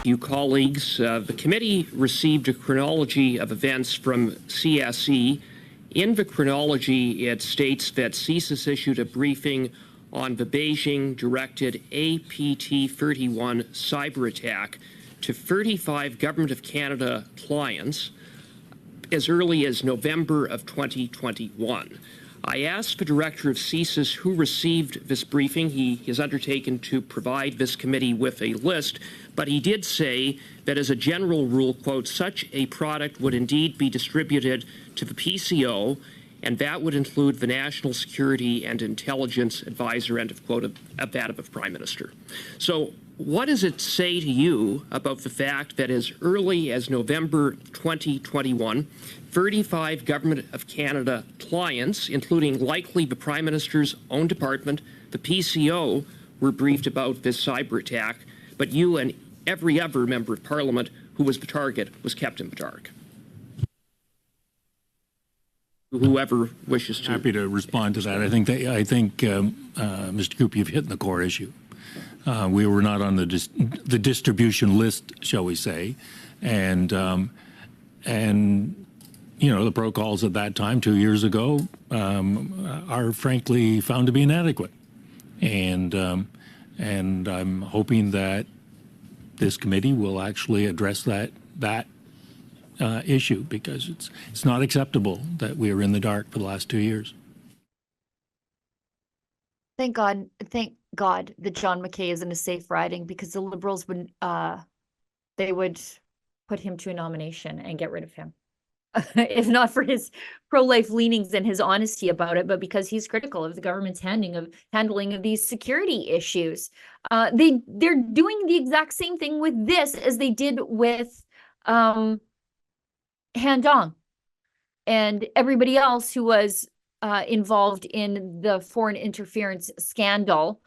You colleagues, the committee received a chronology of events from CSE. In the chronology, it states that CSIS issued a briefing on the Beijing-directed APT-31 cyber attack to 35 Government of Canada clients as early as November of 2021. I asked the director of CSIS who received this briefing. He has undertaken to provide this committee with a list, but he did say that as a general rule, quote, such a product would indeed be distributed to the PCO, and that would include the National Security and Intelligence Advisor, end of quote, of that of the Prime Minister. So what does it say to you about the fact that as early as November 2021, 35 Government of Canada clients, including likely the Prime Minister's own department, the PCO, were briefed about this cyber attack, but you and every other member of Parliament who was the target was kept in the dark? Whoever wishes to. Happy to respond to that. I think Mr. Coop, you've hit the core issue. We were not on the distribution list, shall we say, and you know, the protocols at that time, 2 years ago, are frankly found to be inadequate, and I'm hoping that this committee will actually address that issue, because it's not acceptable that we are in the dark for the last 2 years. Thank God that John McKay is in a safe riding, because the Liberals would they would put him to a nomination and get rid of him. If not for his pro-life leanings and his honesty about it, but because he's critical of the government's handling of these security issues. They're doing the exact same thing with this as they did with Han Dong and everybody else who was involved in the foreign interference scandal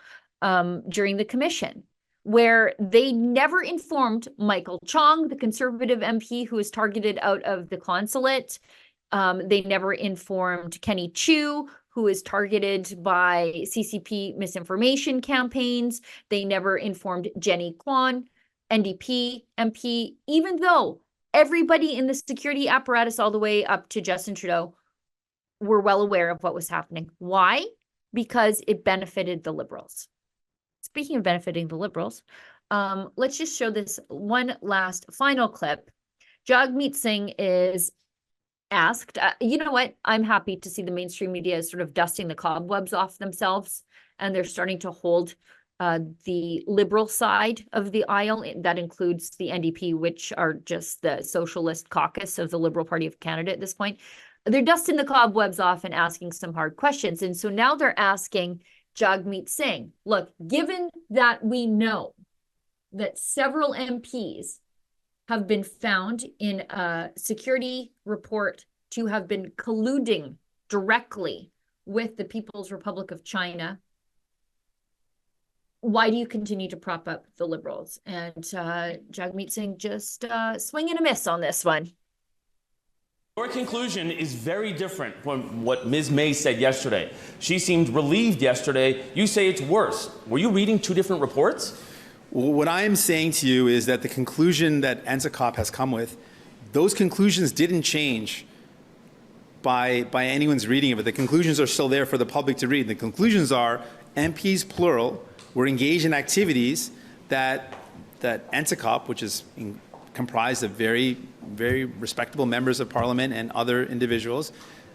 during the commission, where they never informed Michael Chong, the Conservative MP who was targeted out of the consulate. They never informed Kenny Chiu, who was targeted by CCP misinformation campaigns. They never informed Jenny Kwan, NDP MP, even though everybody in the security apparatus all the way up to Justin Trudeau were well aware of what was happening. Why? Because it benefited the Liberals. Speaking of benefiting the Liberals, let's just show this one last final clip. Jagmeet Singh is asked, you know what? I'm happy to see the mainstream media is sort of dusting the cobwebs off themselves, and they're starting to hold the Liberal side of the aisle. That includes the NDP, which are just the socialist caucus of the Liberal Party of Canada at this point. They're dusting the cobwebs off and asking some hard questions. And so now they're asking Jagmeet Singh, look, given that we know that several MPs have been found in a security report to have been colluding directly with the People's Republic of China, why do you continue to prop up the Liberals? And Jagmeet Singh just swing and a miss on this one. Your conclusion is very different from what Ms. May said yesterday. She seemed relieved yesterday. You say it's worse. Were you reading two different reports? Well, what I am saying to you is that the conclusion that NSICOP has come with, those conclusions didn't change by anyone's reading of it. The conclusions are still there for the public to read. The conclusions are MPs, plural, were engaged in activities that NSICOP, which is comprised of very respectable members of Parliament and other individuals.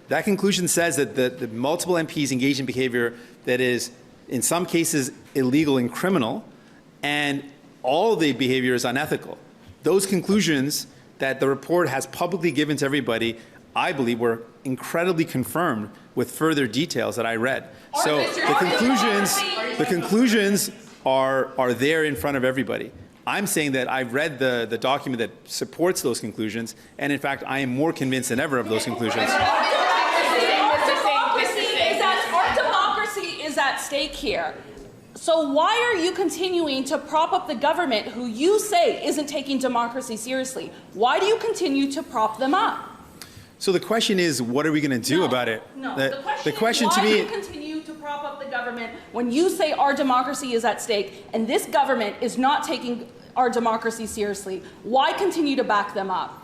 That conclusion says that the multiple MPs engage in behavior that is, in some cases, illegal and criminal, and all the behavior is unethical. Those conclusions that the report has publicly given to everybody, I believe, were incredibly confirmed with further details that I read. So the conclusions are there in front of everybody. I'm saying that I've read the document that supports those conclusions, and in fact, I am more convinced than ever of those conclusions. Our democracy is at stake here. So why are you continuing to prop up the government who you say isn't taking democracy seriously? Why do you continue to prop them up? So the question is, what are we going to do about it? No, the question is, to why me, do you continue to prop up the government when you say our democracy is at stake and this government is not taking our democracy seriously? Why continue to back them up?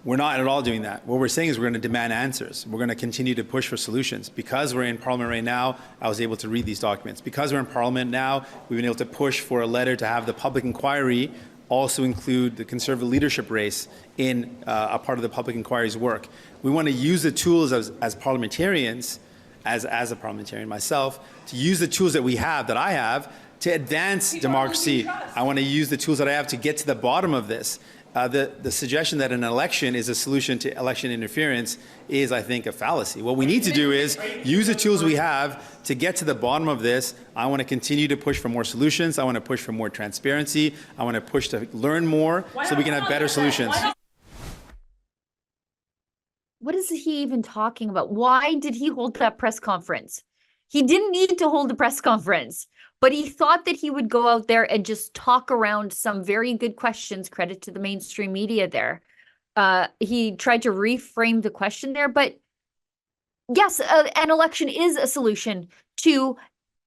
We're not at all doing that. What we're saying is we're going to demand answers. We're going to continue to push for solutions. Because we're in Parliament right now, I was able to read these documents. Because we're in Parliament now, we've been able to push for a letter to have the public inquiry also include the Conservative leadership race in a part of the public inquiry's work. We want to use the tools as parliamentarians, as a parliamentarian myself, to use the tools that we have, that I have, to advance democracy. I want to use the tools that I have to get to the bottom of this. The suggestion that an election is a solution to election interference is, I think, a fallacy. What we need to do is use the tools we have to get to the bottom of this. I want to continue to push for more solutions. I want to push for more transparency. I want to push to learn more so we can have better solutions. What is he even talking about? Why did he hold that press conference? He didn't need to hold a press conference, but he thought that he would go out there and just talk around some very good questions, credit to the mainstream media there. He tried to reframe the question there, but yes, an election is a solution to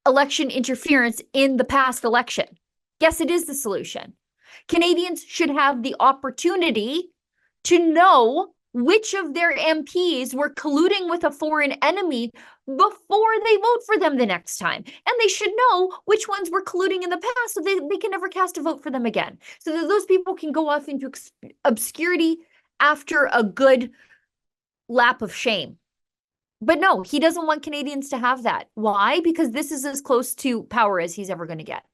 election interference in the past election. Yes, it is the solution. Canadians should have the opportunity to know which of their MPs were colluding with a foreign enemy before they vote for them the next time. And they should know which ones were colluding in the past so they can never cast a vote for them again. So that those people can go off into obscurity after a good lap of shame. But no, he doesn't want Canadians to have that. Why? Because this is as close to power as he's ever going to get.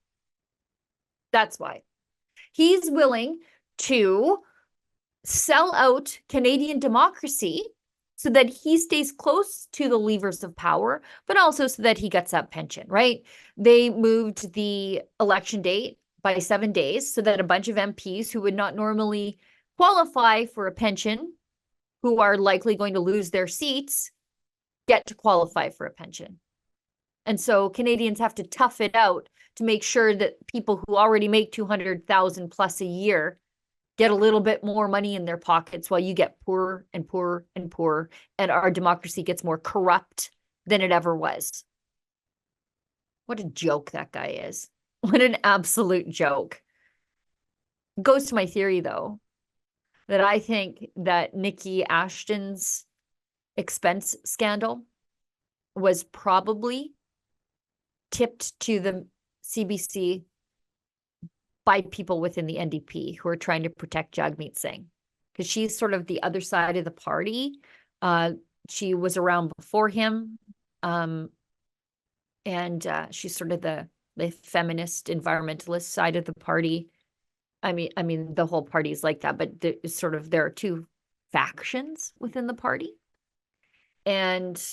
That's why. He's willing to sell out Canadian democracy so that he stays close to the levers of power, but also so that he gets that pension, right? They moved the election date by 7 days so that a bunch of MPs who would not normally qualify for a pension, who are likely going to lose their seats, get to qualify for a pension. And so Canadians have to tough it out to make sure that people who already make 200,000 plus a year get a little bit more money in their pockets while you get poorer and poorer and poorer, and our democracy gets more corrupt than it ever was. What a joke that guy is. What an absolute joke. Goes to my theory, though, that I think that Nikki Ashton's expense scandal was probably tipped to the CBC by people within the NDP who are trying to protect Jagmeet Singh, because she's sort of the other side of the party. She was around before him, and she's sort of the feminist environmentalist side of the party. I mean, the whole party is like that, but there are two factions within the party, and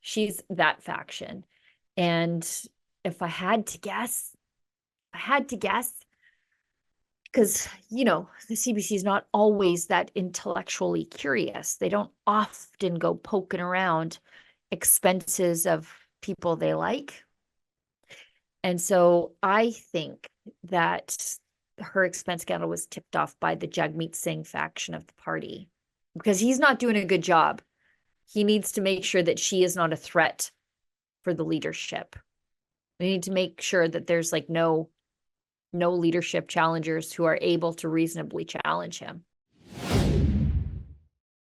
she's that faction. And if I had to guess, because, you know, the CBC is not always that intellectually curious. They don't often go poking around expenses of people they like. And so I think that her expense scandal was tipped off by the Jagmeet Singh faction of the party, because he's not doing a good job. He needs to make sure that she is not a threat for the leadership. We need to make sure that there's like no leadership challengers who are able to reasonably challenge him.